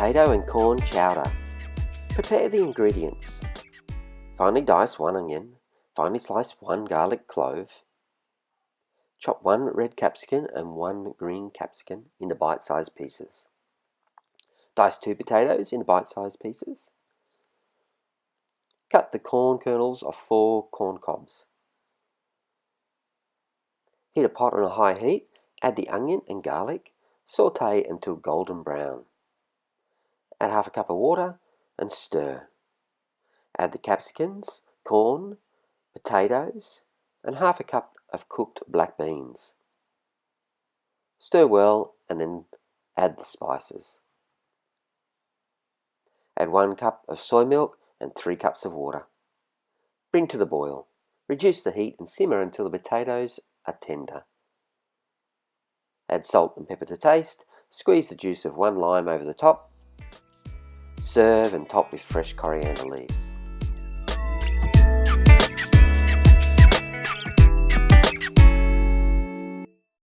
potato and corn chowder. Prepare the ingredients. Finely dice 1 onion, finely slice 1 garlic clove. Chop 1 red capsicum and 1 green capsicum into bite-sized pieces. Dice 2 potatoes into bite-sized pieces. Cut the corn kernels off 4 corn cobs. Heat a pot on a high heat, add the onion and garlic, saute until golden brown. Add half a cup of water and stir. Add the capsicums, corn, potatoes, and half a cup of cooked black beans. Stir well and then add the spices. Add 1 cup of soy milk and 3 cups of water. Bring to the boil. Reduce the heat and simmer until the potatoes are tender. Add salt and pepper to taste. Squeeze the juice of 1 lime over the top. Serve and top with fresh coriander leaves.